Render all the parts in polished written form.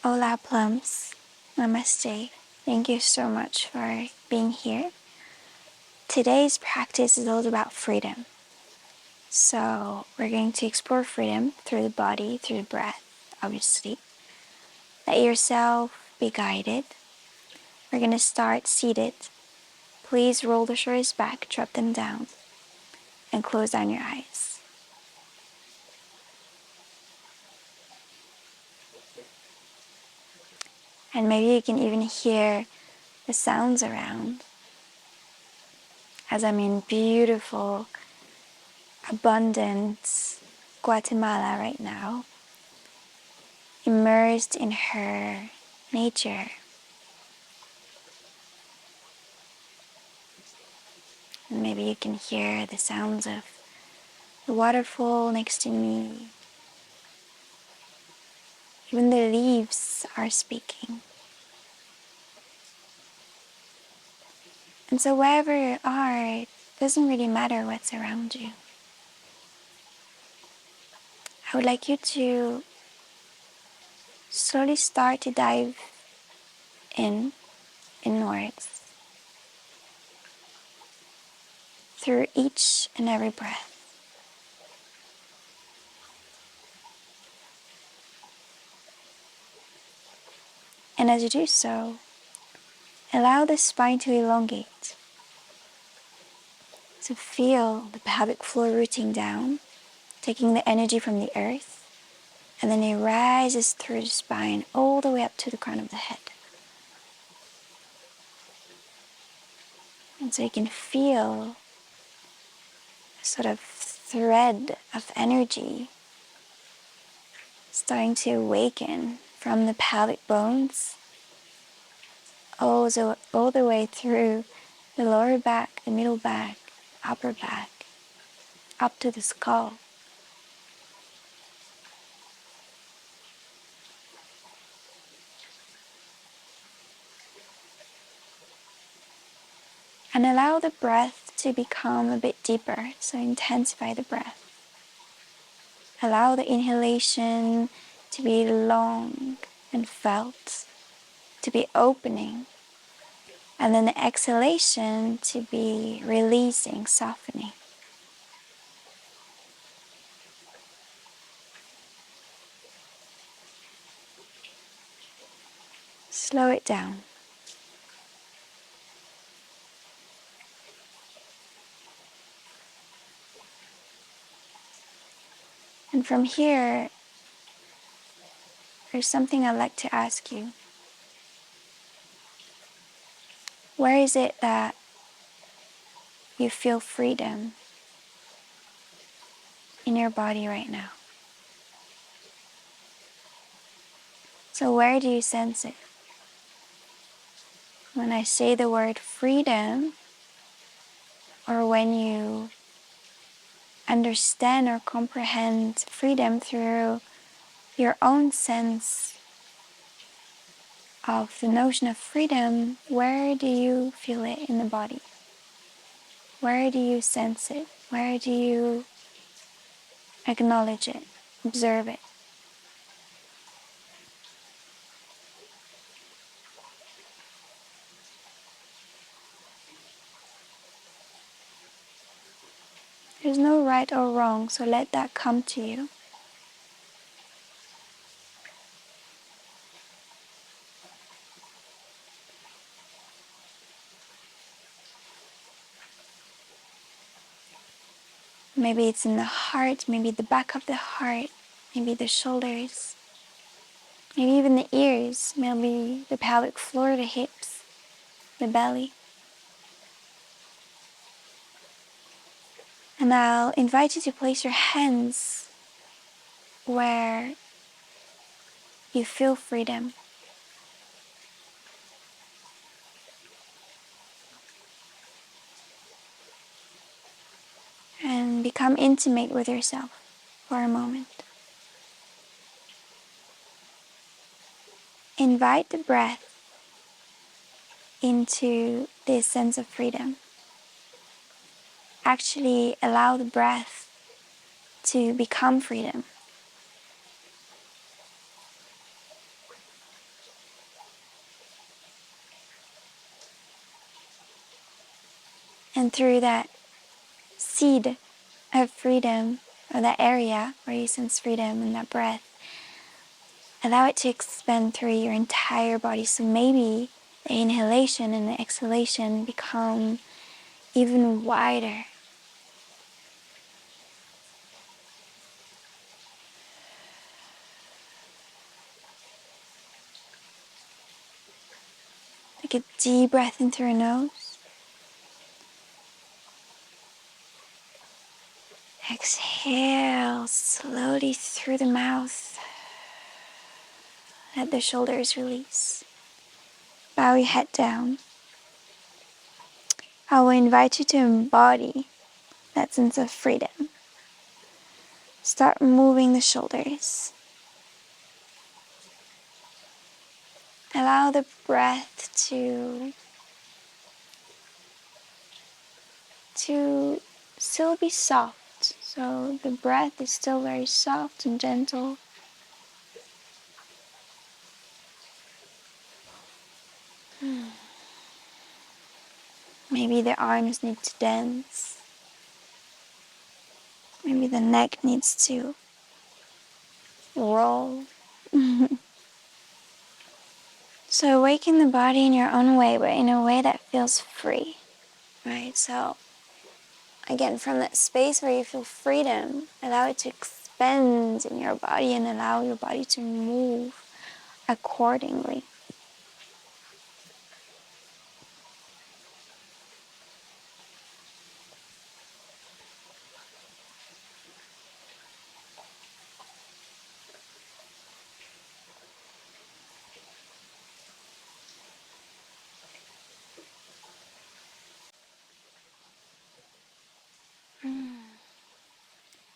Hola plums, namaste. Thank you so much for being here. Today's practice is all about freedom. So we're going to explore freedom through the body, through the breath, obviously. Let yourself be guided. We're going to start seated. Please roll the shoulders back, drop them down, and close down your eyes. And maybe you can even hear the sounds around as I'm in beautiful, abundant Guatemala right now, immersed in her nature. And maybe you can hear the sounds of the waterfall next to me. Even the leaves are speaking. And so wherever you are, it doesn't really matter what's around you. I would like you to slowly start to dive inwards, through each and every breath. And as you do so, allow the spine to elongate, to feel the pelvic floor rooting down, taking the energy from the earth, and then it rises through the spine all the way up to the crown of the head. And so you can feel a sort of thread of energy starting to awaken from the pelvic bones all the way through the lower back, the middle back, upper back, up to the skull. And allow the breath to become a bit deeper, so intensify the breath. Allow the inhalation to be long and felt, to be opening, and then the exhalation to be releasing, softening. Slow it down. And from here, there's something I'd like to ask you. Where is it that you feel freedom in your body right now? So where do you sense it? When I say the word freedom, or when you understand or comprehend freedom through your own sense of the notion of freedom, where do you feel it in the body? Where do you sense it? Where do you acknowledge it, observe it? There's no right or wrong, so let that come to you. Maybe it's in the heart, maybe the back of the heart, maybe the shoulders, maybe even the ears, maybe the pelvic floor, the hips, the belly. And I'll invite you to place your hands where you feel freedom. And become intimate with yourself for a moment. Invite the breath into this sense of freedom. Actually allow the breath to become freedom. And through that seed of freedom, or that area where you sense freedom in that breath, allow it to expand through your entire body. So maybe the inhalation and the exhalation become even wider. Take a deep breath in through your nose. Exhale slowly through the mouth. Let the shoulders release. Bow your head down. I will invite you to embody that sense of freedom. Start moving the shoulders. Allow the breath to still be soft. So the breath is still very soft and gentle. Maybe the arms need to dance. Maybe the neck needs to roll. So awaken the body in your own way, but in a way that feels free, right? So again, from that space where you feel freedom, allow it to expand in your body and allow your body to move accordingly.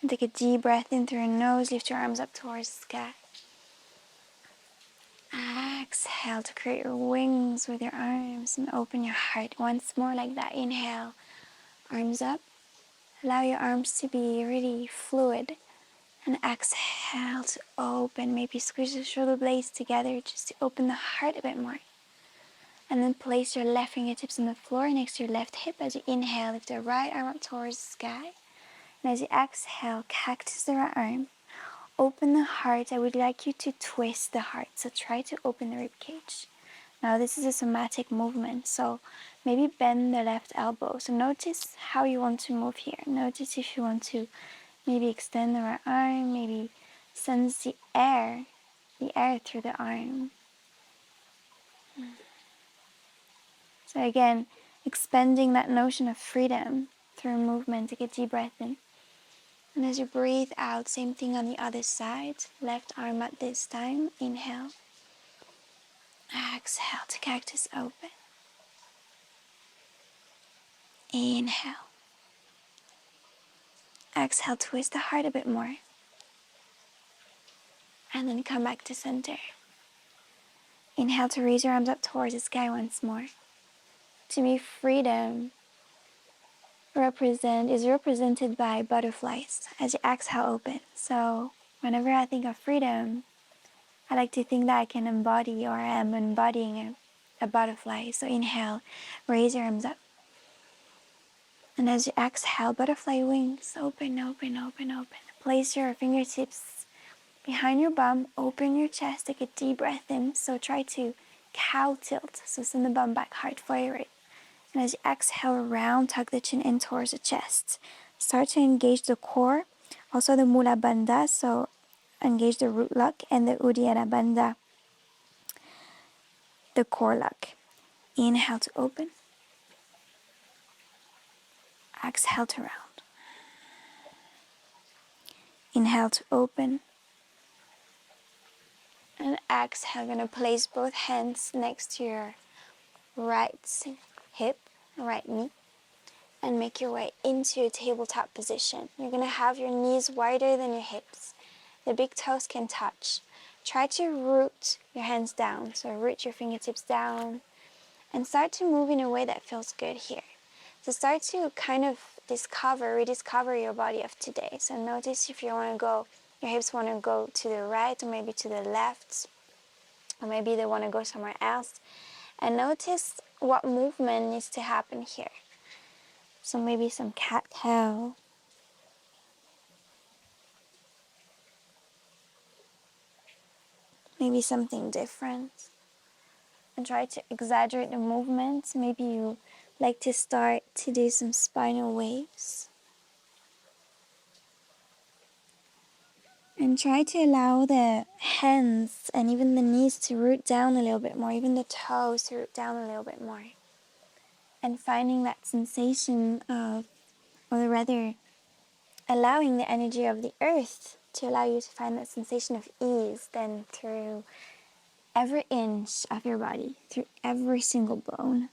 And take a deep breath in through your nose, lift your arms up towards the sky. Exhale to create your wings with your arms and open your heart once more like that. Inhale, arms up. Allow your arms to be really fluid. And exhale to open. Maybe squeeze the shoulder blades together just to open the heart a bit more. And then place your left fingertips on the floor next to your left hip. As you inhale, lift the right arm up towards the sky. And as you exhale, cactus the right arm. Open the heart. I would like you to twist the heart. So try to open the rib cage. Now this is a somatic movement. So maybe bend the left elbow. So notice how you want to move here. Notice if you want to maybe extend the right arm. Maybe sense the air through the arm. So again, expanding that notion of freedom through movement. Take a deep breath in. And as you breathe out, same thing on the other side. Left arm up this time. Inhale. Exhale to cactus open. Inhale. Exhale, twist the heart a bit more. And then come back to center. Inhale to raise your arms up towards the sky once more. To me, freedom is represented by butterflies as you exhale open. So whenever I think of freedom, I like to think that I can embody or I am embodying a butterfly. So inhale, raise your arms up. And as you exhale, butterfly wings, open, open, open, open. Place your fingertips behind your bum, open your chest, take a deep breath in. So try to cow tilt. So send the bum back, heart forward. And as you exhale, round, tuck the chin in towards the chest. Start to engage the core, also the mula bandha, so engage the root lock, and the uddiyana bandha, the core lock. Inhale to open. Exhale to round. Inhale to open. And exhale, going to place both hands next to your right hip, right knee, and make your way into a tabletop position. You're going to have your knees wider than your hips. The big toes can touch. Try to root your hands down. So root your fingertips down and start to move in a way that feels good here. So start to kind of rediscover your body of today. So notice if your hips want to go to the right or maybe to the left, or maybe they want to go somewhere else. And notice what movement needs to happen here. So maybe some cat-cow. Maybe something different. And try to exaggerate the movements. Maybe you like to start to do some spinal waves. And try to allow the hands and even the knees to root down a little bit more, even the toes to root down a little bit more. And finding that sensation of, or rather, allowing the energy of the earth to allow you to find that sensation of ease then through every inch of your body, through every single bone.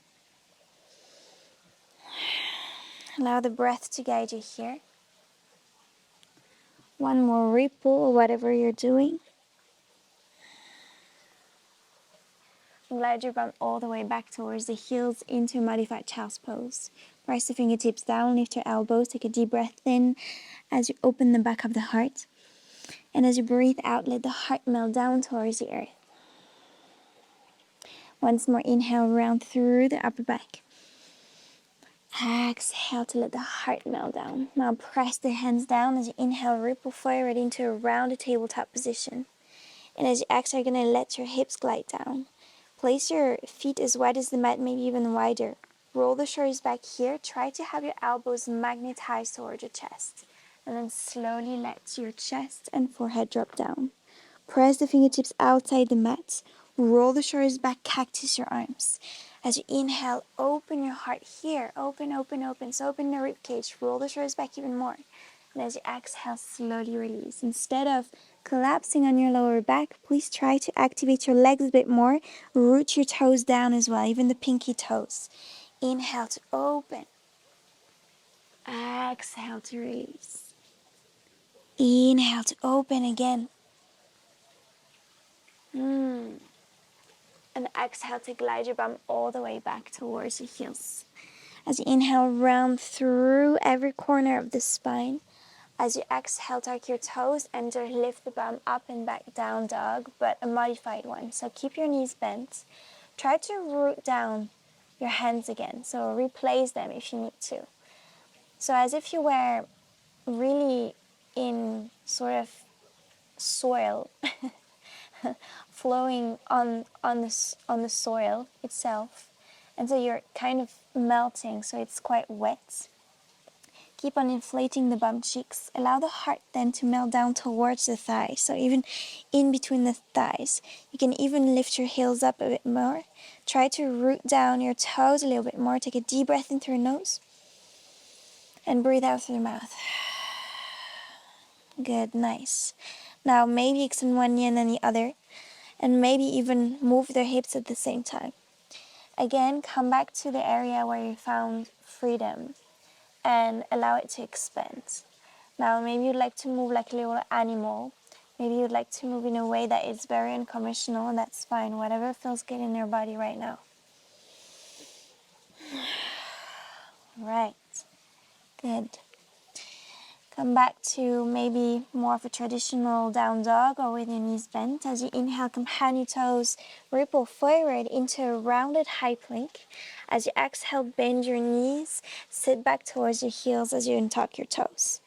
Allow the breath to guide you here. One more ripple or whatever you're doing. Glide your bum all the way back towards the heels into a modified child's pose. Press the fingertips down, lift your elbows, take a deep breath in as you open the back of the heart. And as you breathe out, let the heart melt down towards the earth. Once more, inhale, round through the upper back. Exhale to let the heart melt down. Now press the hands down as you inhale, ripple forward into a rounded tabletop position. And as you exhale, you're going to let your hips glide down. Place your feet as wide as the mat, maybe even wider. Roll the shoulders back here. Try to have your elbows magnetized towards your chest. And then slowly let your chest and forehead drop down. Press the fingertips outside the mat. Roll the shoulders back, cactus your arms. As you inhale, open your heart here. Open, open, open. So open the rib cage. Roll the shoulders back even more. And as you exhale, slowly release. Instead of collapsing on your lower back, please try to activate your legs a bit more. Root your toes down as well, even the pinky toes. Inhale to open. Exhale to release. Inhale to open again. And exhale to glide your bum all the way back towards your heels. As you inhale, round through every corner of the spine. As you exhale, tuck your toes and just lift the bum up and back, down dog, but a modified one. So keep your knees bent. Try to root down your hands again. So replace them if you need to. So as if you were really in sort of soil, flowing on the soil itself. And so you're kind of melting, so it's quite wet. Keep on inflating the bum cheeks. Allow the heart then to melt down towards the thighs. So even in between the thighs. You can even lift your heels up a bit more. Try to root down your toes a little bit more. Take a deep breath in through your nose. And breathe out through the mouth. Good, nice. Now maybe extend one knee and then the other. And maybe even move their hips at the same time. Again, come back to the area where you found freedom. And allow it to expand. Now maybe you'd like to move like a little animal. Maybe you'd like to move in a way that is very unconventional, and that's fine. Whatever feels good in your body right now. Right. Good. Come back to maybe more of a traditional down dog or with your knees bent. As you inhale, companion toes ripple forward into a rounded high plank. As you exhale, bend your knees, sit back towards your heels as you untuck your toes.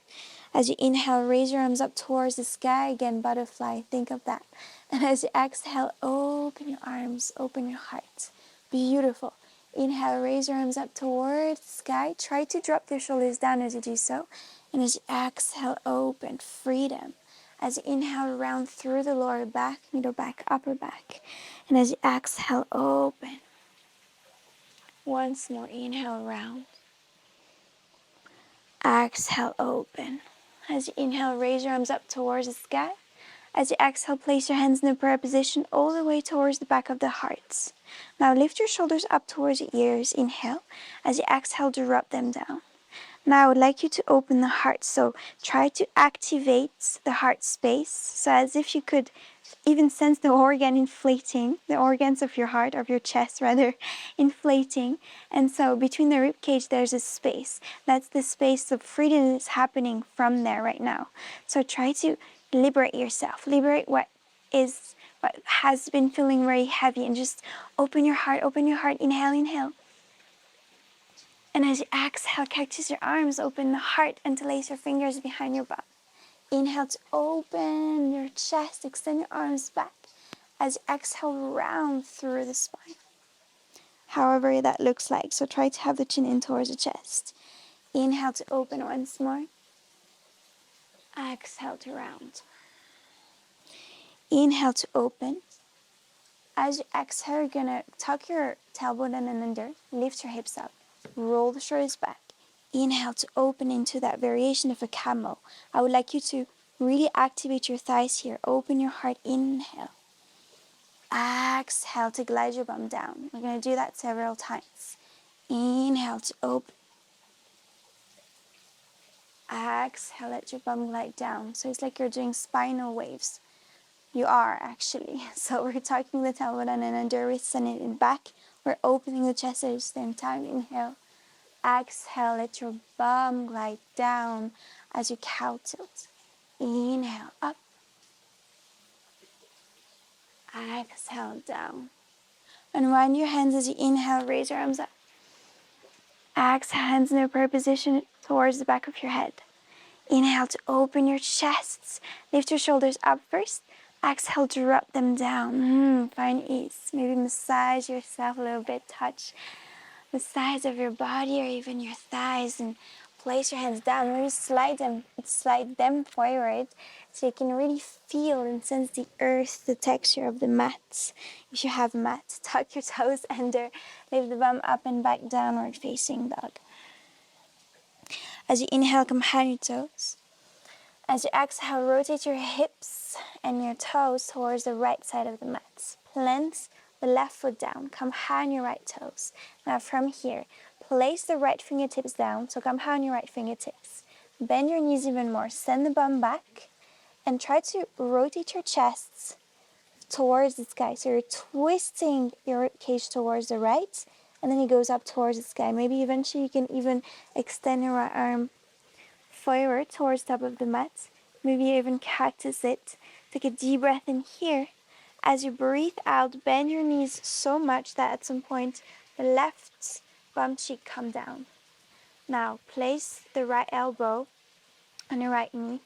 As you inhale, raise your arms up towards the sky. Again, butterfly, think of that. And as you exhale, open your arms, open your heart. Beautiful. Inhale, raise your arms up towards the sky. Try to drop your shoulders down as you do so. And as you exhale, open, freedom. As you inhale, round through the lower back, middle back, upper back. And as you exhale, open. Once more, inhale, round. Exhale, open. As you inhale, raise your arms up towards the sky. As you exhale, place your hands in the prayer position all the way towards the back of the heart. Now lift your shoulders up towards your ears. Inhale. As you exhale, drop them down. Now I would like you to open the heart. So try to activate the heart space. So as if you could even sense the organ inflating, the organs of your heart, of your chest rather, inflating. And so between the rib cage, there's a space. That's the space of freedom that's happening from there right now. So try to liberate yourself. Liberate what has been feeling very heavy, and just open your heart, open your heart. Inhale, inhale. And as you exhale, cactus your arms, open the heart, interlace your fingers behind your bum. Inhale to open your chest, extend your arms back. As you exhale, round through the spine. However that looks like, so try to have the chin in towards the chest. Inhale to open once more. Exhale to round. Inhale to open. As you exhale, you're gonna tuck your tailbone in and under, lift your hips up, roll the shoulders back. Inhale to open into that variation of a camel. I would like you to really activate your thighs here. Open your heart, inhale. Exhale to glide your bum down. We're gonna do that several times. Inhale to open. Exhale, let your bum glide down. So it's like you're doing spinal waves. You are actually. So we're tucking the tailbone in and under, we're sending it back. We're opening the chest at the same time. Inhale. Exhale, let your bum glide down as you cow tilt. Inhale, up. Exhale, down. Unwind your hands as you inhale, raise your arms up. Exhale, hands in their prayer position towards the back of your head. Inhale to open your chests. Lift your shoulders up first. Exhale, drop them down. Find ease. Maybe massage yourself a little bit. Touch the sides of your body or even your thighs and place your hands down. Maybe slide them forward so you can really feel and sense the earth, the texture of the mats. If you have mats, tuck your toes under. Lift the bum up and back, downward facing dog. As you inhale, come behind your toes. As you exhale, rotate your hips and your toes towards the right side of the mat. Plant the left foot down. Come behind your right toes. Now from here, place the right fingertips down. So come behind your right fingertips. Bend your knees even more. Send the bum back. And try to rotate your chests towards the sky. So you're twisting your cage towards the right. And then it goes up towards the sky. Maybe eventually you can even extend your right arm forward towards the top of the mat. Maybe even cactus it. Take a deep breath in here. As you breathe out, bend your knees so much that at some point the left bum cheek come down. Now place the right elbow on your right knee.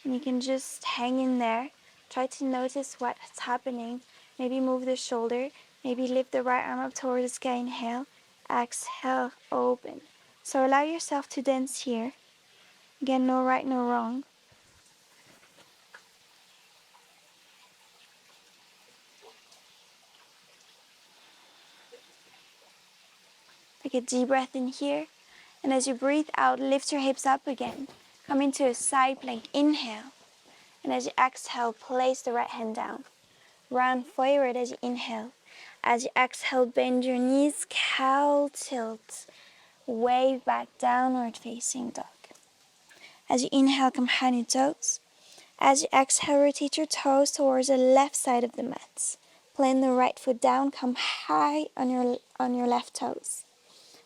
And you can just hang in there. Try to notice what's happening. Maybe move the shoulder. Maybe lift the right arm up towards the sky. Inhale. Exhale. Open. So allow yourself to dance here. Again, no right, no wrong. Take a deep breath in here. And as you breathe out, lift your hips up again. Come into a side plank. Inhale. And as you exhale, place the right hand down. Round forward as you inhale. As you exhale, bend your knees, cow tilt. Wave back, downward facing dog. As you inhale, come behind your toes. As you exhale, rotate your toes towards the left side of the mat. Plant the right foot down, come high on your left toes.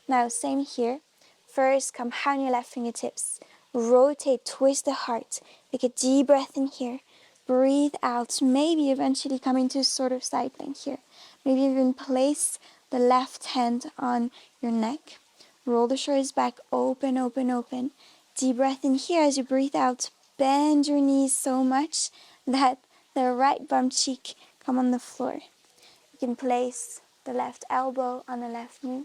Now, same here. First, come behind your left fingertips. Rotate, twist the heart. Take a deep breath in here. Breathe out. Maybe eventually come into a sort of side plank here. Maybe even place the left hand on your neck. Roll the shoulders back. Open, open, open. Deep breath in here as you breathe out. Bend your knees so much that the right bum cheek come on the floor. You can place the left elbow on the left knee.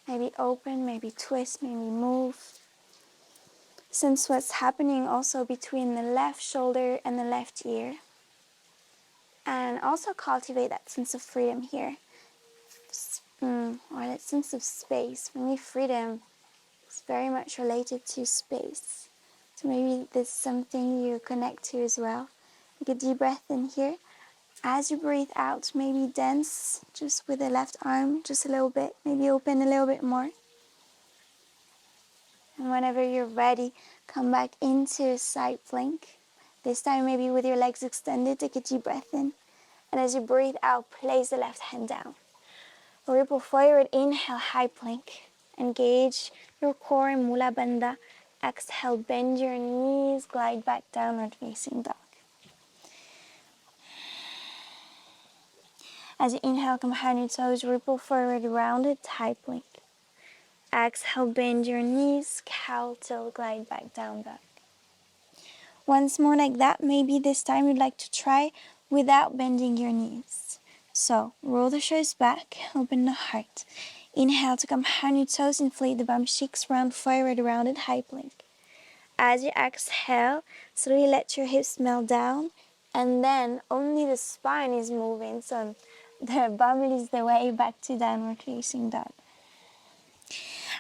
Maybe open, maybe twist, maybe move. Sense what's happening also between the left shoulder and the left ear. And also cultivate that sense of freedom here. Or that sense of space. For me, freedom is very much related to space. So maybe this is something you connect to as well. Take a deep breath in here. As you breathe out, maybe dance just with the left arm, just a little bit. Maybe open a little bit more. And whenever you're ready, come back into a side plank. This time maybe with your legs extended, take a deep breath in. And as you breathe out, place the left hand down. Ripple forward, inhale, high plank. Engage your core in Mula Bandha. Exhale, bend your knees, glide back, downward facing dog. As you inhale, come behind your toes, ripple forward, rounded, high plank. exhale, bend your knees, cow till, glide back down dog. Once more like that. Maybe this time you'd like to try without bending your knees. So roll the shoulders back, open the heart. Inhale to compound your toes, inflate the bum cheeks, round forward, rounded high plank. As you exhale, slowly let your hips melt down, and then only the spine is moving, so the bum leads the way back to downward facing dog.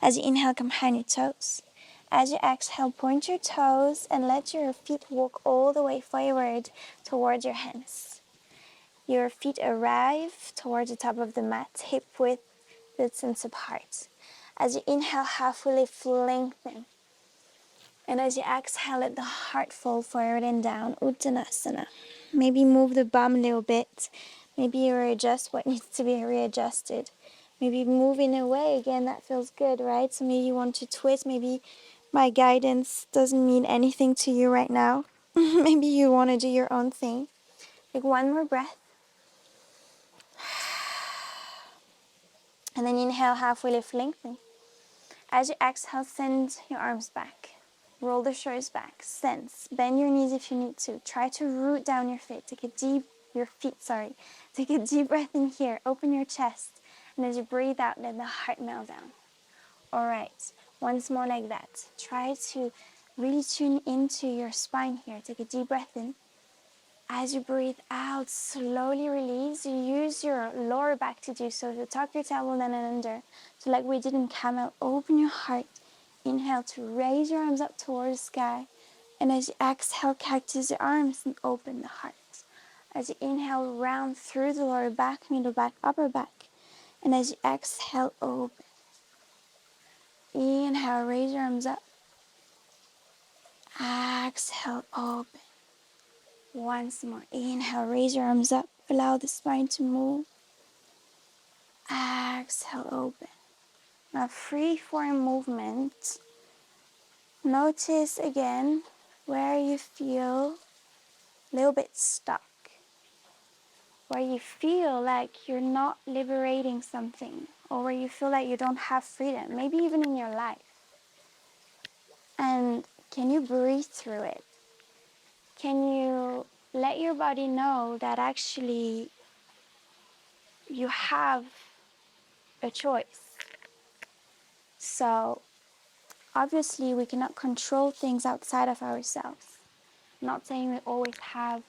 As you inhale, compound your toes. As you exhale, point your toes and let your feet walk all the way forward towards your hands. Your feet arrive towards the top of the mat, hip width distance apart. As you inhale, halfway lift, lengthen. And as you exhale, let the heart fall forward and down, Uttanasana. Maybe move the bum a little bit. Maybe you readjust what needs to be readjusted. Maybe move in a way, again, that feels good, right? So maybe you want to twist. Maybe my guidance doesn't mean anything to you right now. Maybe you want to do your own thing. Take one more breath. And then inhale, halfway lift, lengthen. As you exhale, send your arms back. Roll the shoulders back. Sense. Bend your knees if you need to. Try to root down your feet. Take a deep breath in here. Open your chest. And as you breathe out, let the heart melt down. All right. Once more like that. Try to really tune into your spine here. Take a deep breath in. As you breathe out, slowly release. You use your lower back to do so. So tuck your tailbone down and under. So like we did in camel, open your heart. Inhale to raise your arms up towards the sky. And as you exhale, cactus your arms and open the heart. As you inhale, round through the lower back, middle back, upper back. And as you exhale, open. Inhale, raise your arms up. Exhale, open. Once more. Inhale, raise your arms up. Allow the spine to move. Exhale, open. Now, free form movement. Notice again where you feel a little bit stuck. Where you feel like you're not liberating something. Or where you feel like you don't have freedom. Maybe even in your life. And can you breathe through it? Can you let your body know that actually you have a choice? So obviously we cannot control things outside of ourselves. I'm not saying we always have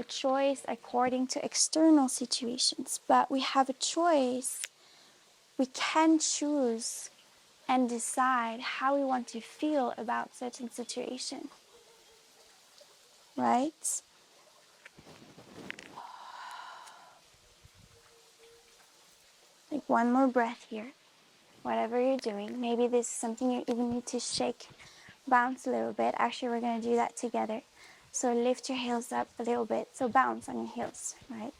a choice according to external situations, but we have a choice. We can choose and decide how we want to feel about certain situations, right? Take one more breath here. Whatever you're doing, maybe this is something you even need to shake, bounce a little bit. Actually, we're going to do that together. So lift your heels up a little bit. So bounce on your heels, right?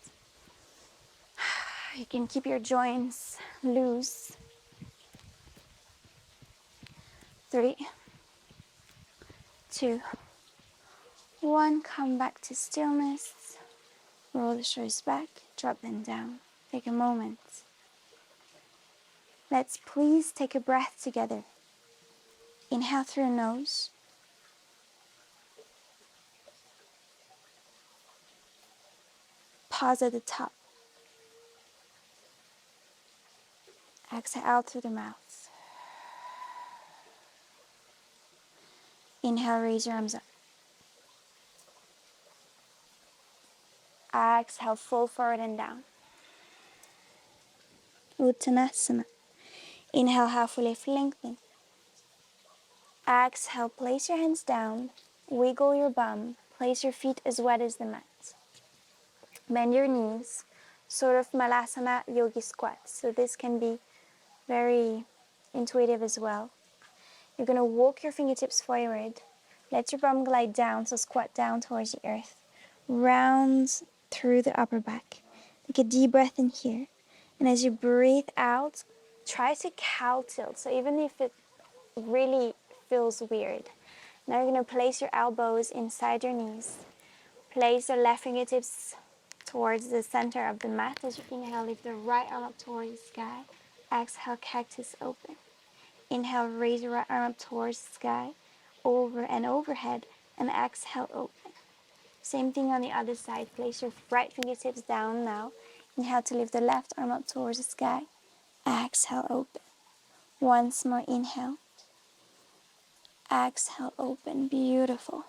You can keep your joints loose. 3, 2, 1. Come back to stillness. Roll the shoulders back. Drop them down. Take a moment. Let's please take a breath together. Inhale through your nose. Pause at the top. Exhale out through the mouth. Inhale, raise your arms up. Exhale, fold forward and down. Uttanasana. Inhale, halfway lift, lengthen. Exhale, place your hands down. Wiggle your bum. Place your feet as wet as the mat. Bend your knees. Sort of Malasana yogi squat. So this can be very intuitive as well. You're going to walk your fingertips forward. Let your bum glide down, so squat down towards the earth. Round through the upper back. Take a deep breath in here. And as you breathe out, try to cow tilt. So even if it really feels weird. Now you're going to place your elbows inside your knees. Place your left fingertips towards the center of the mat. As you inhale, lift the right arm up towards the sky. Exhale, cactus open. Inhale, raise your right arm up towards the sky, over and overhead, and exhale, open. Same thing on the other side. Place your right fingertips down now. Inhale to lift the left arm up towards the sky. Exhale, open. Once more, inhale. Exhale, open. Beautiful.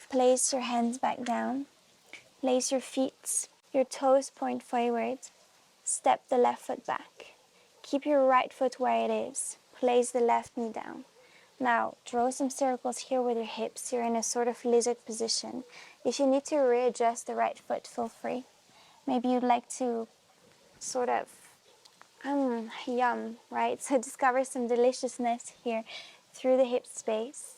Place your hands back down. Place your feet, your toes point forward. Step the left foot back. Keep your right foot where it is. Place the left knee down. Now, draw some circles here with your hips. You're in a sort of lizard position. If you need to readjust the right foot, feel free. Maybe you'd like to sort of, yum, right? So discover some deliciousness here through the hip space.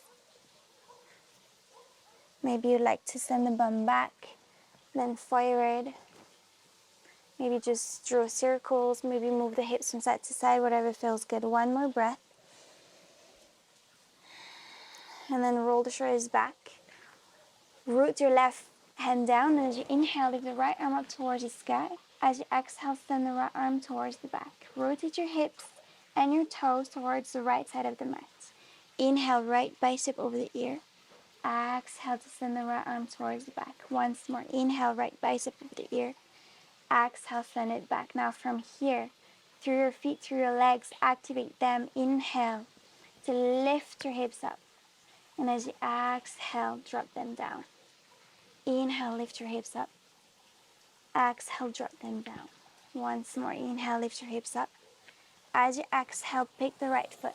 Maybe you'd like to send the bum back, then forward. Maybe just draw circles, maybe move the hips from side to side, whatever feels good. One more breath. And then roll the shoulders back. Root your left hand down, and as you inhale, lift the right arm up towards the sky. As you exhale, send the right arm towards the back. Rotate your hips and your toes towards the right side of the mat. Inhale, right bicep over the ear. Exhale to send the right arm towards the back. Once more, inhale, right bicep over the ear. Exhale, send it back. Now from here, through your feet, through your legs, activate them. Inhale to lift your hips up. And as you exhale, drop them down. Inhale, lift your hips up. Exhale, drop them down. Once more, inhale, lift your hips up. As you exhale, pick the right foot.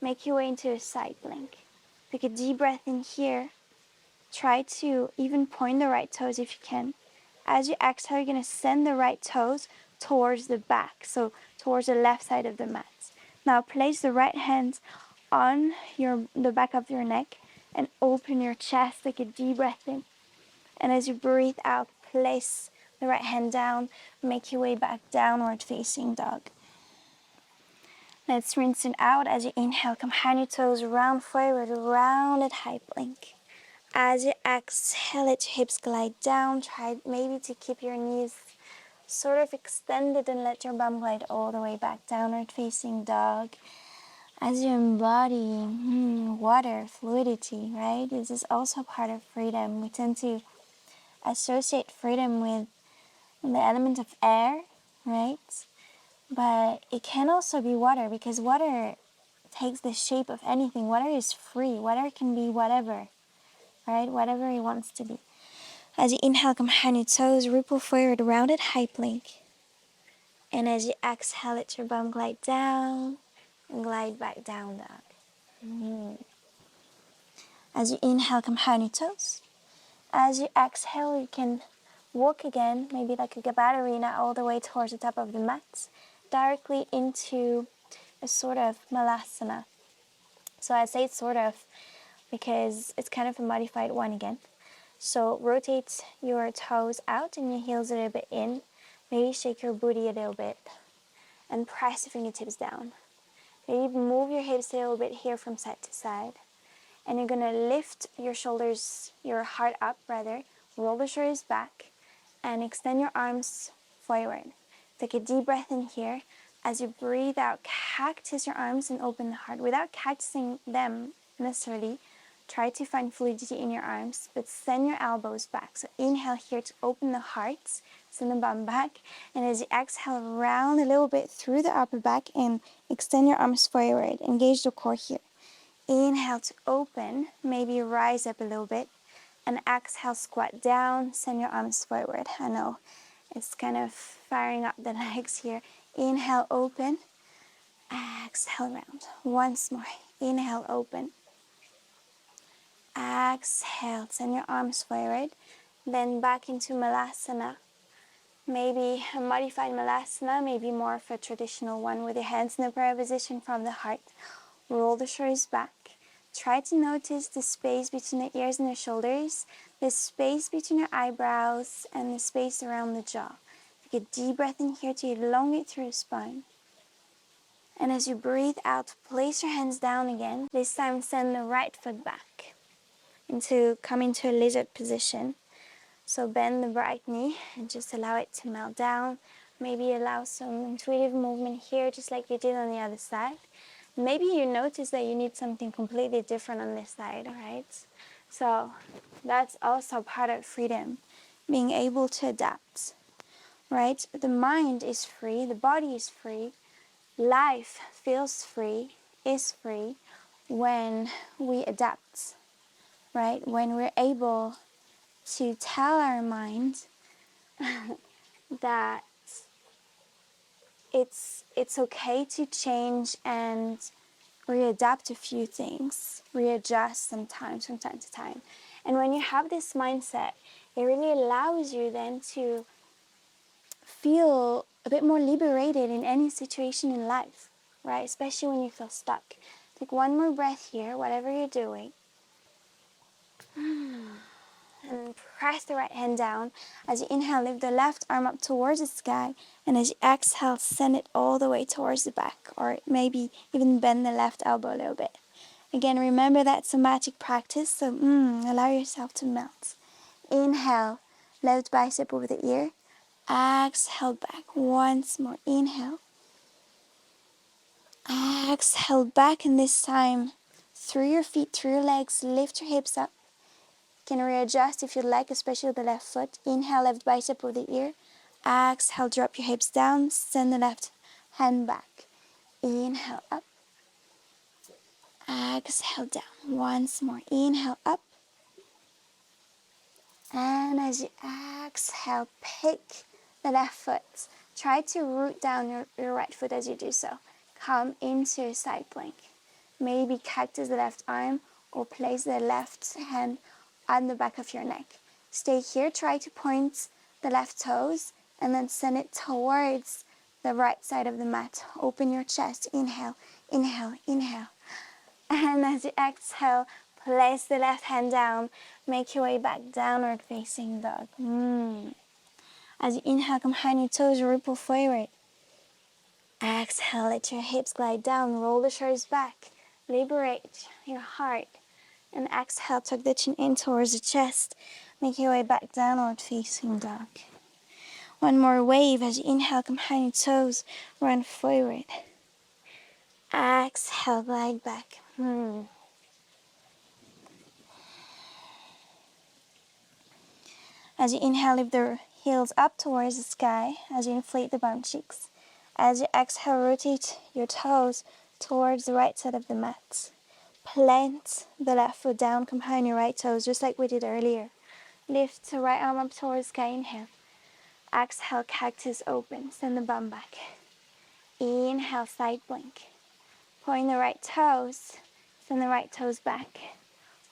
Make your way into a side plank. Take a deep breath in here. Try to even point the right toes if you can. As you exhale, you're going to send the right toes towards the back, so towards the left side of the mat. Now place the right hand on the back of your neck and open your chest. Take a deep breath in. And as you breathe out, place the right hand down. Make your way back downward facing dog. Let's rinse it out. As you inhale, come hand your toes round forward, rounded high plank. As you exhale, let your hips glide down. Try maybe to keep your knees sort of extended and let your bum glide all the way back downward facing dog. As you embody water, fluidity, right? This is also part of freedom. We tend to associate freedom with the element of air, right? But it can also be water, because water takes the shape of anything. Water is free. Water can be whatever, right? Whatever it wants to be. As you inhale, come hand your toes, ripple forward, rounded high plank. And as you exhale, let your bum glide down and glide back down, dog. As you inhale, come hand your toes. As you exhale, you can walk again, maybe like a ballerina, all the way towards the top of the mat, directly into a sort of malasana. So I say sort of because it's kind of a modified one again. So rotate your toes out and your heels a little bit in. Maybe shake your booty a little bit and press your fingertips down. Maybe move your hips a little bit here from side to side. And you're gonna lift your shoulders, your heart up rather, roll the shoulders back, and extend your arms forward. Take a deep breath in here. As you breathe out, cactus your arms and open the heart. Without cactusing them necessarily, try to find fluidity in your arms, but send your elbows back. So inhale here to open the heart, send the bum back, and as you exhale, round a little bit through the upper back and extend your arms forward. Engage the core here. Inhale to open, maybe rise up a little bit, and exhale, squat down, send your arms forward. I know it's kind of firing up the legs here. Inhale, open, exhale, round. Once more, inhale, open, exhale, send your arms forward, then back into malasana. Maybe a modified malasana, maybe more of a traditional one with your hands in the prayer position from the heart. Roll the shoulders back. Try to notice the space between the ears and the shoulders, the space between your eyebrows, and the space around the jaw. Take a deep breath in here to elongate through the spine. And as you breathe out, place your hands down again. This time send the right foot back come into a lizard position. So bend the right knee and just allow it to melt down. Maybe allow some intuitive movement here, just like you did on the other side. maybe you notice that you need something completely different on this side, right? So that's also part of freedom, being able to adapt, right? The mind is free, the body is free, life feels free, is free when we adapt, right? When we're able to tell our mind that it's okay to change and readapt a few things, readjust sometimes from time to time. And when you have this mindset, it really allows you then to feel a bit more liberated in any situation in life, right? Especially when you feel stuck. Take one more breath here, whatever you're doing. And press the right hand down. As you inhale, lift the left arm up towards the sky. And as you exhale, send it all the way towards the back. Or maybe even bend the left elbow a little bit. Again, remember that somatic practice, so allow yourself to melt. Inhale, left bicep over the ear. Exhale back. Once more. Inhale. Exhale back, and this time through your feet, through your legs, lift your hips up. You can readjust if you'd like, especially the left foot. Inhale, left bicep over the ear. Exhale, drop your hips down. Send the left hand back. Inhale up. Exhale down. Once more. Inhale up. And as you exhale, pick the left foot. Try to root down your right foot as you do so. Come into a side plank. Maybe cactus the left arm or place the left hand on the back of your neck. Stay here. Try to point the left toes and then send it towards the right side of the mat. Open your chest. Inhale, inhale, inhale. And as you exhale, place the left hand down. Make your way back, downward facing dog. As you inhale, come behind your toes, ripple forward. Exhale, let your hips glide down. Roll the shoulders back. Liberate your heart. And exhale, tuck the chin in towards the chest. Make your way back, downward facing dog. One more wave. As you inhale, come behind your toes. Run forward. Exhale, glide back. As you inhale, lift the heels up towards the sky as you inflate the bum cheeks. As you exhale, rotate your toes towards the right side of the mat. Plant the left foot down, come behind your right toes, just like we did earlier. Lift the right arm up towards the sky, inhale. Exhale, cactus open, send the bum back. Inhale, side plank. Point the right toes, send the right toes back.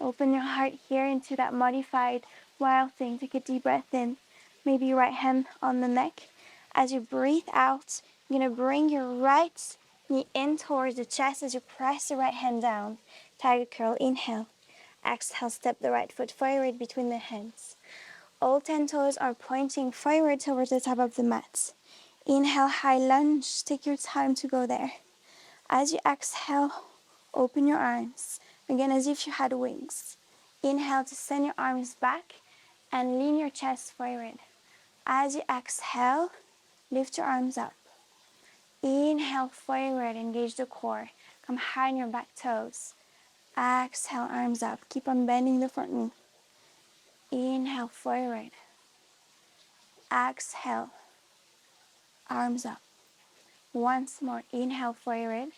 Open your heart here into that modified wild thing. Take a deep breath in. Maybe your right hand on the neck. As you breathe out, you're going to bring your right knee in towards the chest as you press the right hand down. Tiger curl, inhale. Exhale, step the right foot forward between the hands. All 10 toes are pointing forward towards the top of the mat. Inhale, high lunge. Take your time to go there. As you exhale, open your arms. Again, as if you had wings. Inhale to send your arms back and lean your chest forward. As you exhale, lift your arms up. Inhale forward, engage the core. Come high on your back toes. Exhale, arms up. Keep on bending the front knee. Inhale forward. Exhale, arms up. Once more, inhale forward.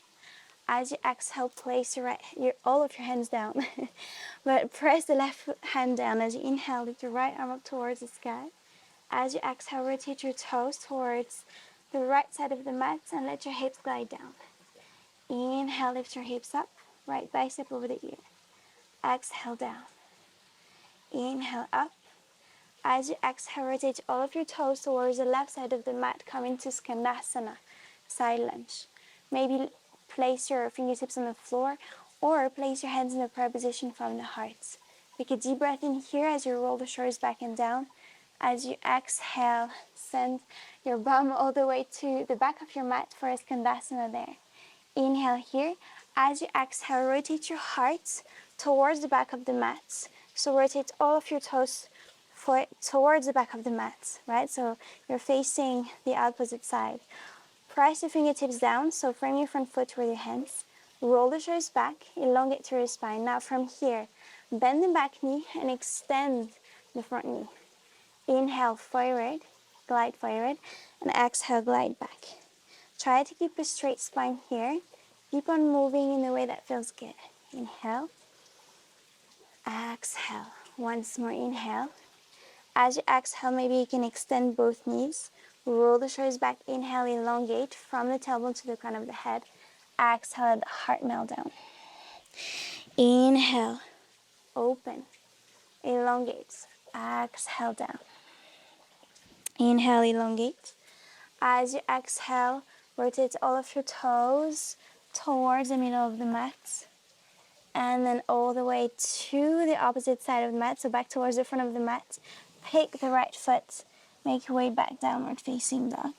As you exhale, place all of your hands down. But press the left hand down. As you inhale, lift your right arm up towards the sky. As you exhale, rotate your toes towards the right side of the mat and let your hips glide down. Inhale, lift your hips up. Right bicep over the ear. Exhale, down. Inhale, up. As you exhale, rotate all of your toes towards the left side of the mat. Come into Skandasana, side lunge. Maybe place your fingertips on the floor or place your hands in the prayer position from the heart. Take a deep breath in here as you roll the shoulders back and down. As you exhale, send your bum all the way to the back of your mat for a Skandasana there. Inhale here. As you exhale, rotate your heart towards the back of the mat. So rotate all of your toes towards the back of the mat, right? So you're facing the opposite side. Press your fingertips down, so frame your front foot with your hands. Roll the shoulders back, elongate through your spine. Now from here, bend the back knee and extend the front knee. Inhale, forward, glide forward, and exhale, glide back. Try to keep a straight spine here. Keep on moving in the way that feels good. Inhale, exhale. Once more, inhale. As you exhale, maybe you can extend both knees. Roll the shoulders back. Inhale, elongate from the tailbone to the crown of the head. Exhale, the heart melt down. Inhale, open, elongate. Exhale, down. Inhale, elongate. As you exhale, rotate all of your toes towards the middle of the mat. And then all the way to the opposite side of the mat, so back towards the front of the mat. Pick the right foot, make your way back, downward facing dog.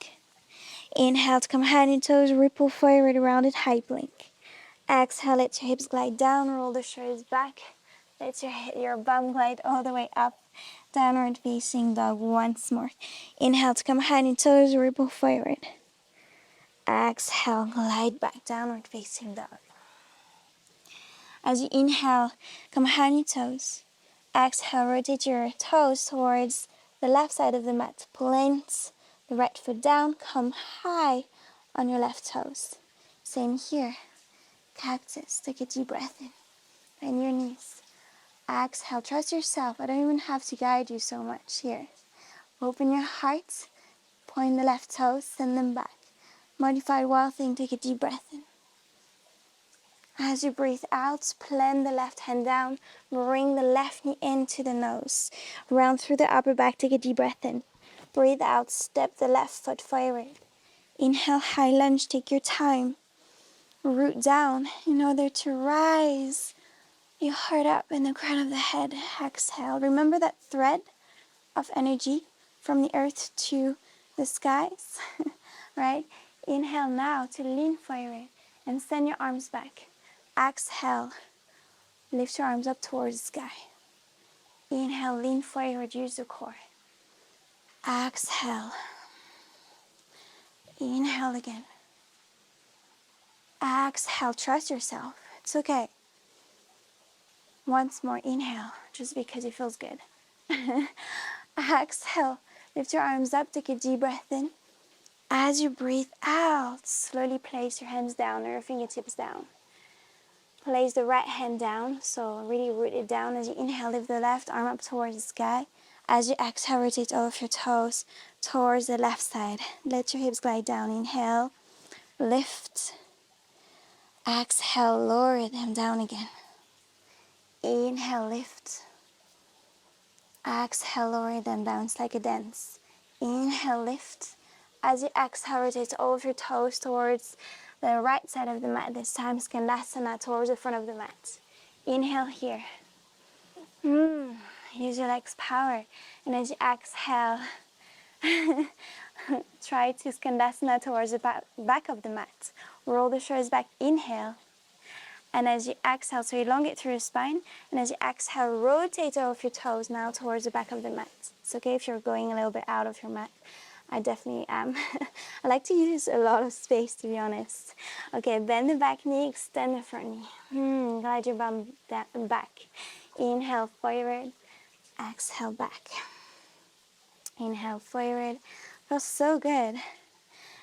Inhale to come hand and toes, ripple forward, rounded high plank. Exhale, let your hips glide down, roll the shoulders back. Let your bum glide all the way up, downward facing dog once more. Inhale to come hand and toes, ripple forward. Exhale, glide back, downward facing dog. As you inhale, come hand your toes. Exhale, rotate your toes towards the left side of the mat. Plant the right foot down, come high on your left toes. Same here. Cactus, take a deep breath in. Bend your knees. Exhale, trust yourself. I don't even have to guide you so much here. Open your heart, point the left toes, send them back. Modified wild thing, take a deep breath in. As you breathe out, plant the left hand down, bring the left knee into the nose. Round through the upper back, take a deep breath in. Breathe out, step the left foot forward. Inhale, high lunge, take your time. Root down in order to rise your heart up in the crown of the head. Exhale. Remember that thread of energy from the earth to the skies, right? Inhale now to lean forward and send your arms back. Exhale, lift your arms up towards the sky. Inhale, lean forward, use the core. Exhale. Inhale again. Exhale, trust yourself. It's okay. Once more, inhale, just because it feels good. Exhale, lift your arms up, take a deep breath in. As you breathe out, slowly place your hands down or your fingertips down. Place the right hand down, so really root it down. As you inhale, lift the left arm up towards the sky. As you exhale, rotate all of your toes towards the left side. Let your hips glide down. Inhale, lift. Exhale, lower them down again. Inhale, lift. Exhale, lower them down. It's like a dance. Inhale, lift. As you exhale, rotate all of your toes towards the right side of the mat. This time, Skandasana towards the front of the mat. Inhale here. Use your legs power. And as you exhale, try to Skandasana towards the back of the mat. Roll the shoulders back. Inhale. And as you exhale, so elongate through your spine. And as you exhale, rotate all of your toes now towards the back of the mat. It's okay if you're going a little bit out of your mat. I definitely am. I like to use a lot of space, to be honest. Okay, bend the back knee, extend the front knee. Glide your bum back. Inhale, forward. Exhale, back. Inhale, forward. Feels so good.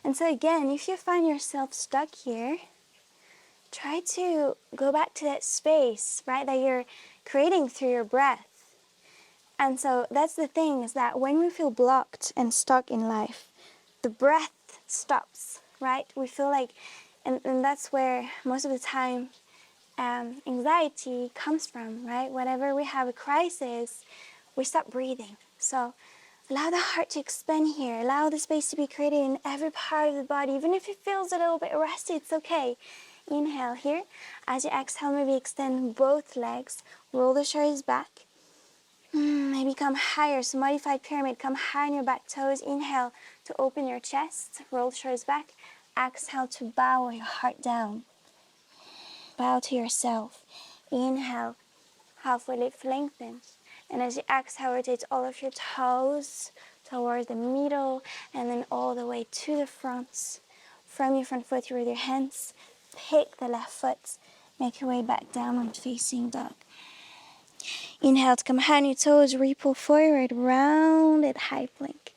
And so again, if you find yourself stuck here, try to go back to that space, right, that you're creating through your breath. And so that's the thing, is that when we feel blocked and stuck in life, the breath stops, right? We feel like, and that's where most of the time anxiety comes from, right? Whenever we have a crisis, we stop breathing. So allow the heart to expand here. Allow the space to be created in every part of the body. Even if it feels a little bit rusty, it's okay. Inhale here. As you exhale, maybe extend both legs. Roll the shoulders back. Maybe come higher, so modified pyramid. Come high on your back toes. Inhale to open your chest. Roll the shoulders back. Exhale to bow your heart down. Bow to yourself. Inhale, halfway lift, lengthen. And as you exhale, rotate all of your toes towards the middle and then all the way to the front. From your front foot with your hands. pick the left foot. Make your way back downward facing dog. Inhale to come hand your toes, ripple forward, rounded high plank.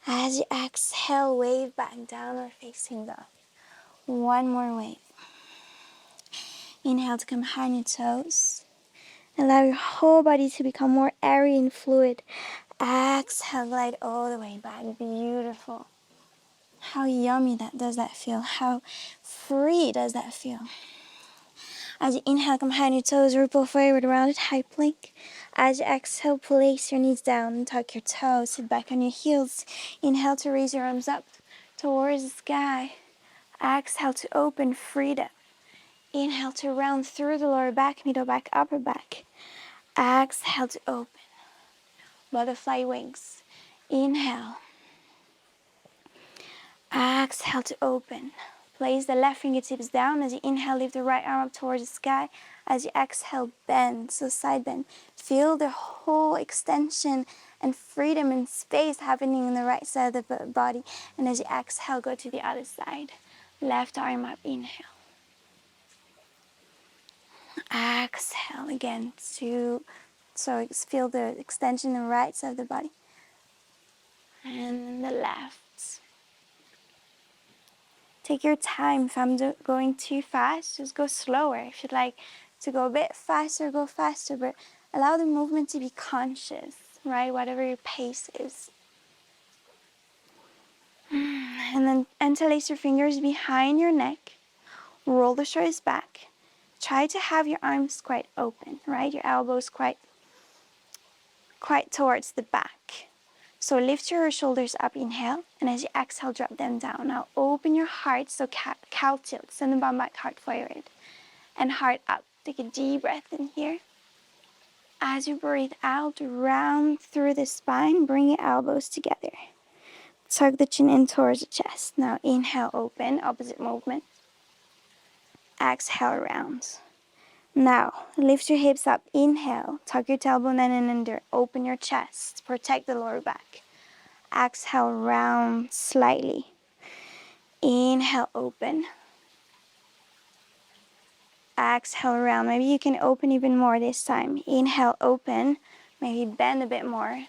As you exhale, wave back downward facing dog. One more wave. Inhale to come hand your toes. Allow your whole body to become more airy and fluid. Exhale, glide all the way back. Beautiful. How yummy does that feel? How free does that feel? As you inhale, come hand your toes, ripple forward, rounded high plank. As you exhale, place your knees down and tuck your toes, sit back on your heels. Inhale to raise your arms up towards the sky. Exhale to open, freedom. Inhale to round through the lower back, middle back, upper back. Exhale to open. Butterfly wings. Inhale. Exhale to open. Place the left fingertips down. As you inhale, lift the right arm up towards the sky. As you exhale, bend, so side bend. Feel the whole extension and freedom and space happening in the right side of the body. And as you exhale, go to the other side. Left arm up, inhale. Exhale again so feel the extension in the right side of the body. And the left. Take your time. If I'm going too fast, just go slower. If you'd like to go a bit faster, go faster. But allow the movement to be conscious, right? Whatever your pace is. And then interlace your fingers behind your neck. Roll the shoulders back. Try to have your arms quite open, right? Your elbows quite towards the back. So lift your shoulders up, inhale, and as you exhale, drop them down. Now open your heart, so cow tilt, send the bum back, heart forward, and heart up. Take a deep breath in here. As you breathe out, round through the spine, bring your elbows together. Tuck the chin in towards the chest. Now inhale, open, opposite movement. Exhale, round. Now, lift your hips up, inhale, tuck your tailbone in and under, open your chest, protect the lower back. Exhale, round slightly. Inhale, open. Exhale, round. Maybe you can open even more this time. Inhale, open. Maybe bend a bit more.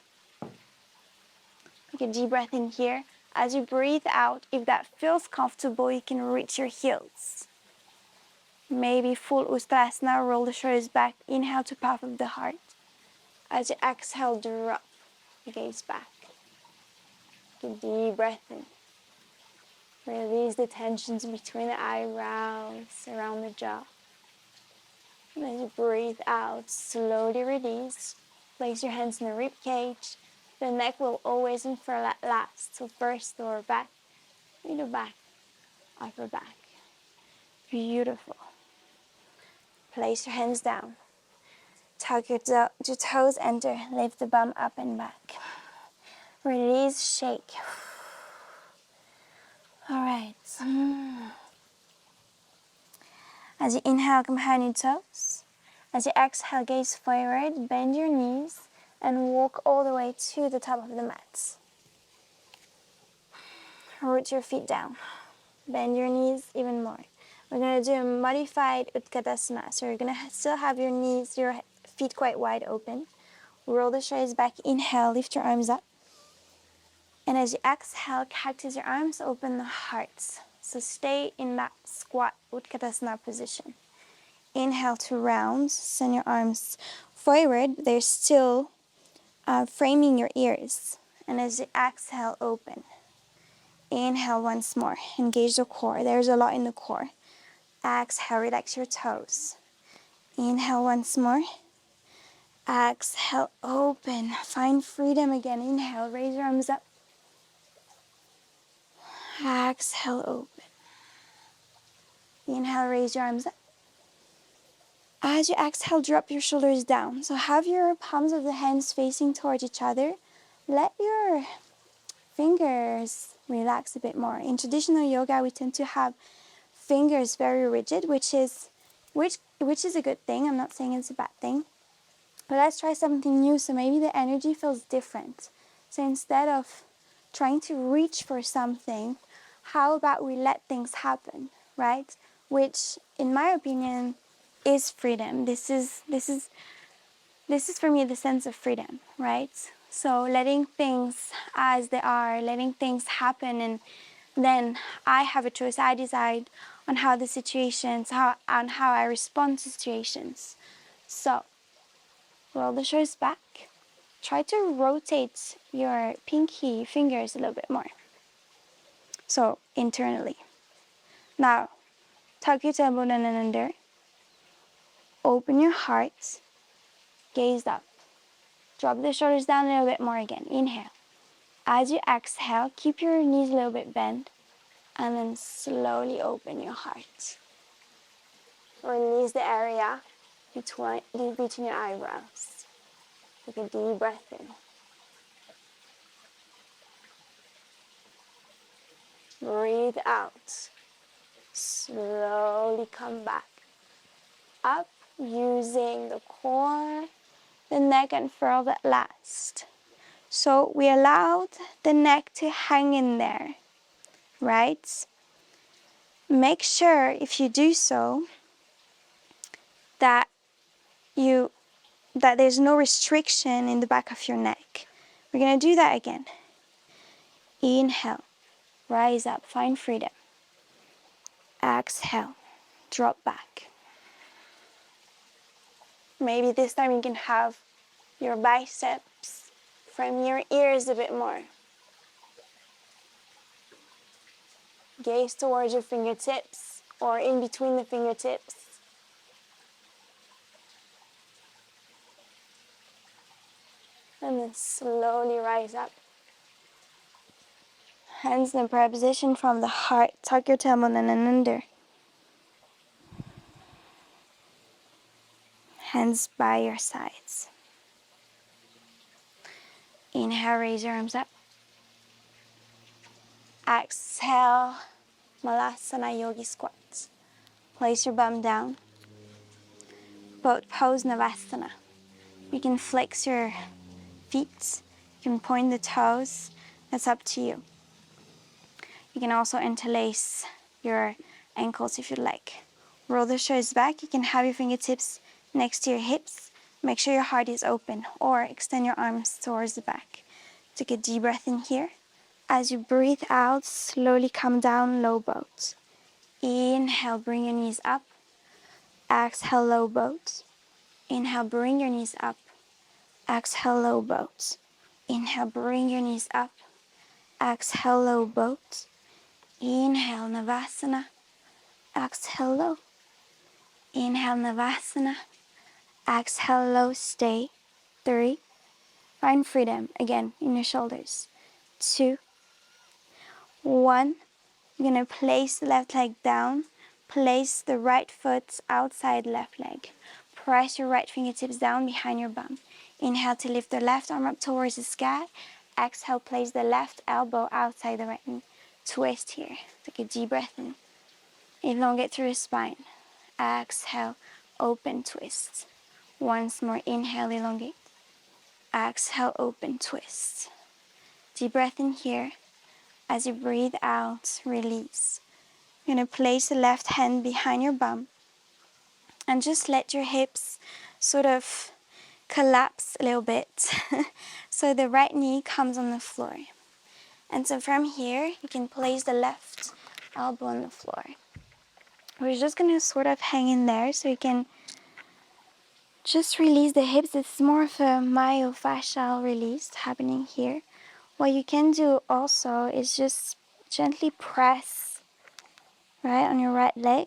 Take a deep breath in here. As you breathe out, if that feels comfortable, you can reach your heels. Maybe full Uttanasana, roll the shoulders back. Inhale to puff up the heart. As you exhale, drop the gaze back. Take a deep breath in. Release the tensions between the eyebrows, around the jaw. And as you breathe out, slowly release. Place your hands in the rib cage. The neck will always unfurl last. So first, lower back, middle back, upper back. Beautiful. Place your hands down. Tuck your toes under. Lift the bum up and back. Release, shake. All right. As you inhale, come hand your toes. As you exhale, gaze forward, bend your knees, and walk all the way to the top of the mat. Root your feet down. Bend your knees even more. We're going to do a modified Utkatasana. So you're going to still have your feet quite wide open. Roll the shoulders back. Inhale, lift your arms up. And as you exhale, cactus your arms, open the heart. So stay in that squat Utkatasana position. Inhale to round, send your arms forward. They're still framing your ears. And as you exhale, open. Inhale once more, engage the core. There's a lot in the core. Exhale, relax your toes. Inhale once more. Exhale, open. Find freedom again. Inhale, raise your arms up. Exhale, open. Inhale, raise your arms up. As you exhale, drop your shoulders down. So have your palms of the hands facing towards each other. Let your fingers relax a bit more. In traditional yoga, we tend to have fingers very rigid, which is a good thing. I'm not saying it's a bad thing. But let's try something new, so maybe the energy feels different. So instead of trying to reach for something, how about we let things happen, right? which in my opinion is freedom. This is for me the sense of freedom, right? So letting things as they are, letting things happen, and then I have a choice. I decide on how the situations, on how I respond to situations. So roll the shoulders back. Try to rotate your pinky fingers a little bit more. So internally. Now, tuck your tailbone in and under. Open your heart. Gaze up. Drop the shoulders down a little bit more again. Inhale. As you exhale, keep your knees a little bit bent, and then slowly open your heart. Release the area between your eyebrows. Take a deep breath in. Breathe out. Slowly come back up using the core, the neck, and furrow that last. So we allowed the neck to hang in there, right? Make sure if you do so that there's no restriction in the back of your neck. We're going to do that again. Inhale, rise up, find freedom. Exhale, drop back. Maybe this time you can have your biceps from your ears a bit more. Gaze towards your fingertips or in between the fingertips. And then slowly rise up. Hands in prayer position from the heart. Tuck your tailbone in and under. Hands by your sides. Inhale, raise your arms up. Exhale, Malasana Yogi Squat. Place your bum down. Boat pose Navasana. You can flex your feet. You can point the toes. That's up to you. You can also interlace your ankles if you'd like. Roll the shoulders back. You can have your fingertips next to your hips. Make sure your heart is open, or extend your arms towards the back. Take a deep breath in here. As you breathe out, slowly come down, low boat. Inhale, bring your knees up. Exhale, low boat. Inhale, bring your knees up. Exhale, low boat. Inhale, bring your knees up. Exhale, low boat. Inhale, Navasana. Exhale, low. Inhale, Navasana. Exhale, low, stay. 3. Find freedom, again, in your shoulders. 2, 1. You're going to place the left leg down. Place the right foot outside left leg. Press your right fingertips down behind your bum. Inhale to lift the left arm up towards the sky. Exhale, place the left elbow outside the right knee. Twist here. Take a deep breath in. Elongate through the spine. Exhale, open, twist. Once more, inhale, elongate. Exhale, open, twist. Deep breath in here. As you breathe out, release. You're going to place the left hand behind your bum and just let your hips sort of collapse a little bit so the right knee comes on the floor. And so from here, you can place the left elbow on the floor. We're just going to sort of hang in there so you can just release the hips. It's more of a myofascial release happening here. What you can do also is just gently press right on your right leg,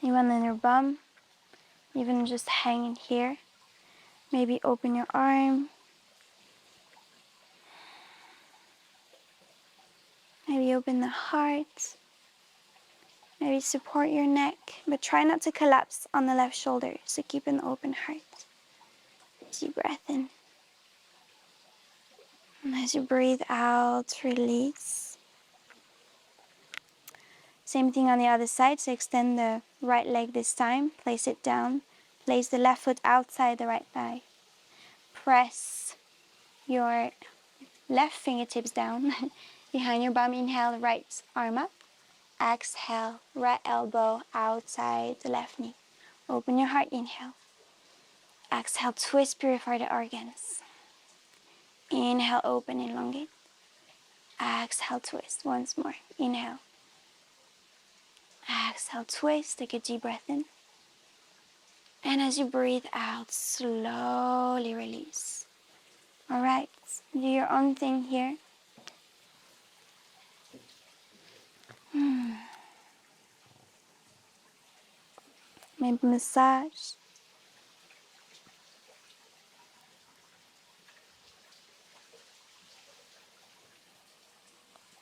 even on your bum, even just hanging here. Maybe open your arm. Maybe open the heart. Maybe support your neck, but try not to collapse on the left shoulder, so keep an open heart. Deep breath in. And as you breathe out, release. Same thing on the other side, so extend the right leg this time. Place it down. Place the left foot outside the right thigh. Press your left fingertips down behind your bum. Inhale, right arm up. Exhale, right elbow outside the left knee. Open your heart, inhale. Exhale, twist, purify the organs. Inhale, open, elongate. Exhale, twist once more. Inhale. Exhale, twist, take a deep breath in. And as you breathe out, slowly release. All right, do your own thing here. Maybe massage.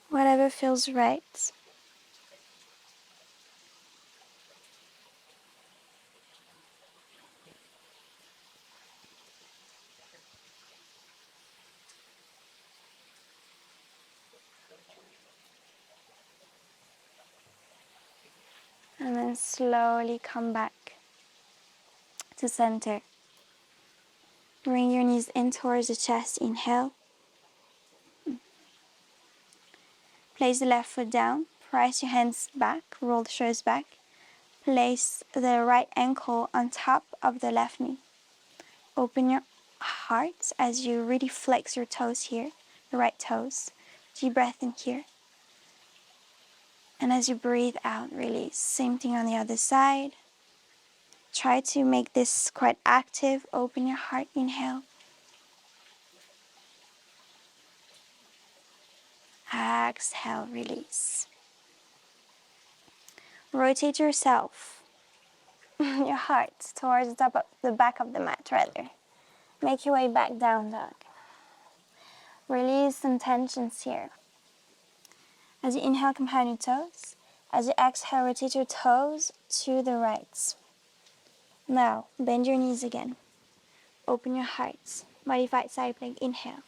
Whatever feels right. And then slowly come back to center. Bring your knees in towards the chest. Inhale. Place the left foot down. Press your hands back. Roll the shoulders back. Place the right ankle on top of the left knee. Open your heart as you really flex your toes here, the right toes. Deep breath in here. And as you breathe out, release. Same thing on the other side. Try to make this quite active. Open your heart. Inhale. Exhale, release. Rotate yourself, your heart, towards the top of the back of the mat, rather. Make your way back down, dog. Release some tensions here. As you inhale, compound your toes. As you exhale, rotate your toes to the right. Now, bend your knees again. Open your heart. Modified side plank, inhale.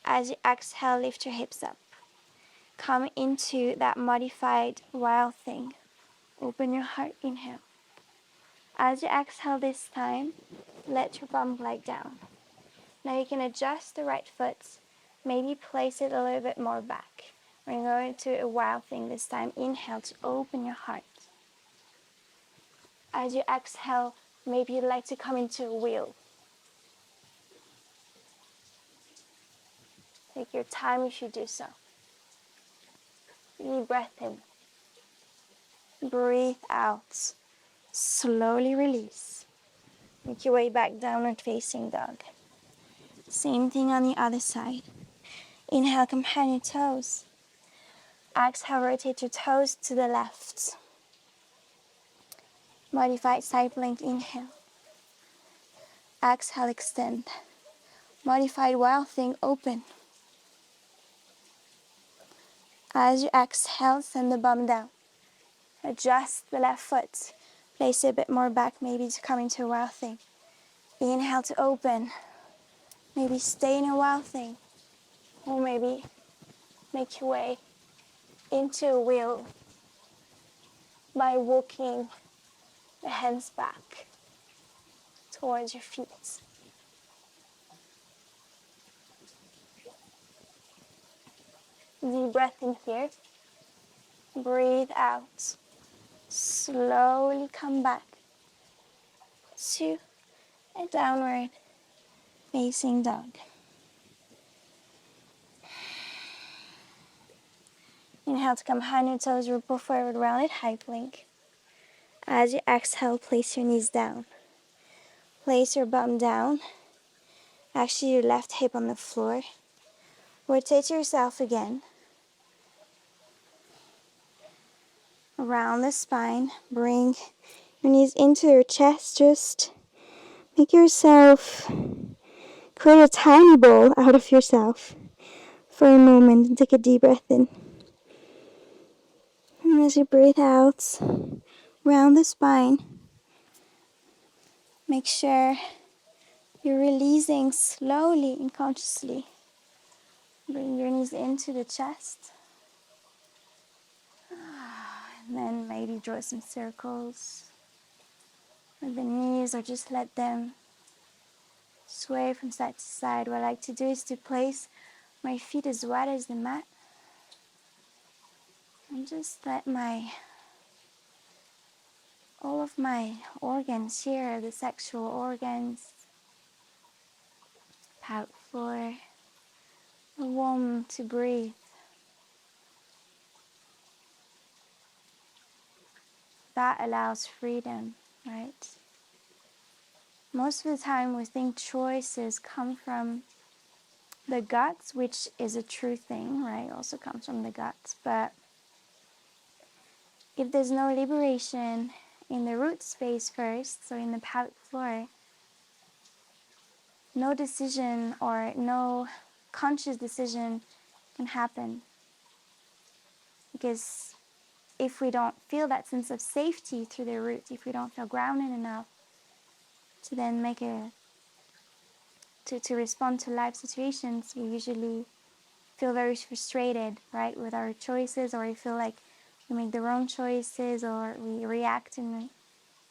As you exhale, lift your hips up. Come into that modified wild thing. Open your heart, inhale. As you exhale this time, let your bum lie down. Now you can adjust the right foot, maybe place it a little bit more back. We're going to a wild thing this time. Inhale to open your heart. As you exhale, maybe you'd like to come into a wheel. Take your time if you do so. Deep breath in. Breathe out. Slowly release. Make your way back downward facing dog. Same thing on the other side. Inhale, compound your toes. Exhale, rotate your toes to the left. Modified side plank, inhale. Exhale, extend. Modified wild thing, open. As you exhale, send the bum down. Adjust the left foot. Place it a bit more back, maybe to come into a wild thing. Inhale to open. Maybe stay in a wild thing. Or maybe make your way into a wheel by walking the hands back towards your feet. Deep breath in here. Breathe out. Slowly come back to a downward facing dog. Inhale to come behind your toes, ripple forward, rounded high plank. As you exhale, place your knees down. Place your bum down. Actually, your left hip on the floor. Rotate yourself again. Around the spine. Bring your knees into your chest. Just make yourself create a tiny bowl out of yourself for a moment and take a deep breath in. And as you breathe out, round the spine, make sure you're releasing slowly and consciously. Bring your knees into the chest. And then maybe draw some circles with the knees, or just let them sway from side to side. What I like to do is to place my feet as wide as the mat. And just let all of my organs here, the sexual organs, pelvic floor, warm to breathe. That allows freedom, right? Most of the time we think choices come from the guts, which is a true thing, right? Also comes from the guts. But if there's no liberation in the root space first, so in the pelvic floor, no decision or no conscious decision can happen. Because if we don't feel that sense of safety through the roots, if we don't feel grounded enough to then to respond to life situations, we usually feel very frustrated, right, with our choices, or we feel like we make the wrong choices, or we react in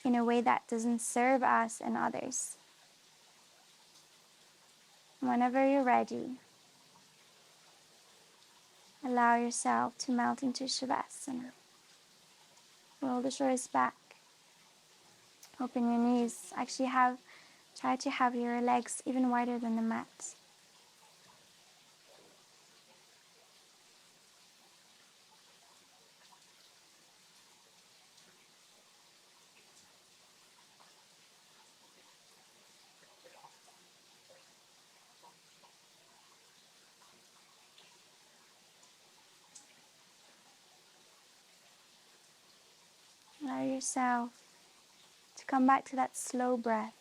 a way that doesn't serve us and others. Whenever you're ready, allow yourself to melt into Shavasana. Roll the shoulders back. Open your knees. Actually try to have your legs even wider than the mat. Allow yourself to come back to that slow breath.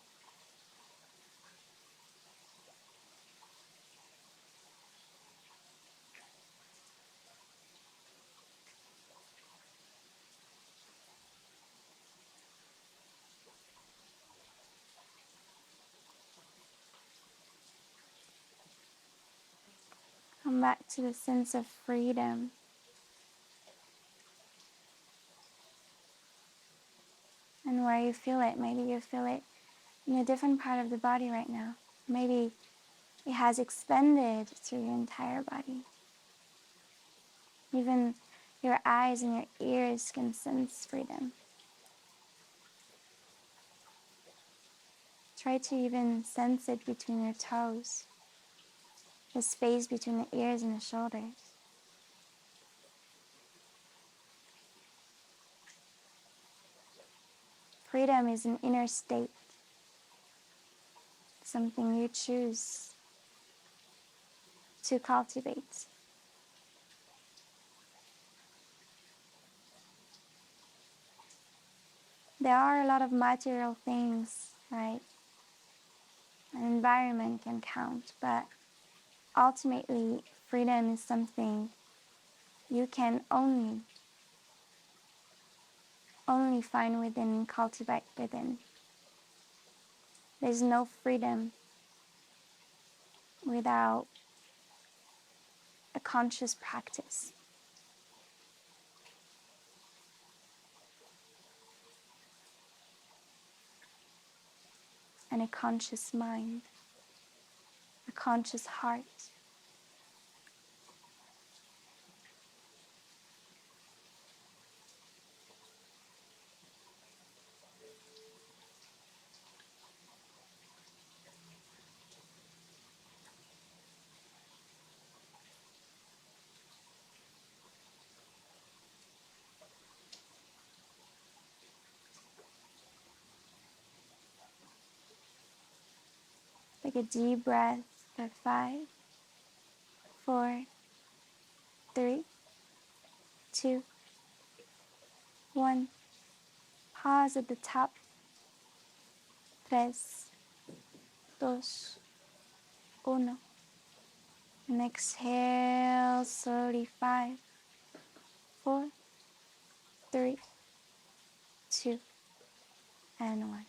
Come back to the sense of freedom. And where you feel it, maybe you feel it in a different part of the body right now. Maybe it has expanded through your entire body. Even your eyes and your ears can sense freedom. Try to even sense it between your toes, the space between the ears and the shoulders. Freedom is an inner state, something you choose to cultivate. There are a lot of material things, right? An environment can count, but ultimately, freedom is something you can only find within and cultivate within. There's no freedom without a conscious practice and a conscious mind, a conscious heart. Take a deep breath for 5, 4, 3, 2, 1. Pause at the top. 3, 2, 1. And exhale slowly. 5, 4, 3, 2, and 1.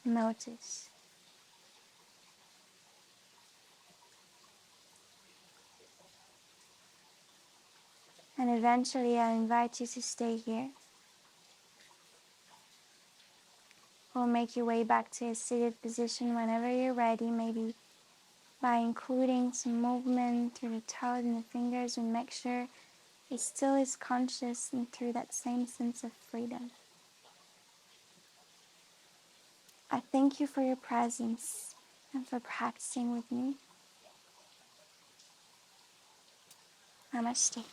Notice. And eventually I invite you to stay here, or make your way back to a seated position whenever you're ready. Maybe by including some movement through the toes and the fingers, we make sure it still is conscious and through that same sense of freedom. I thank you for your presence and for practicing with me. Namaste.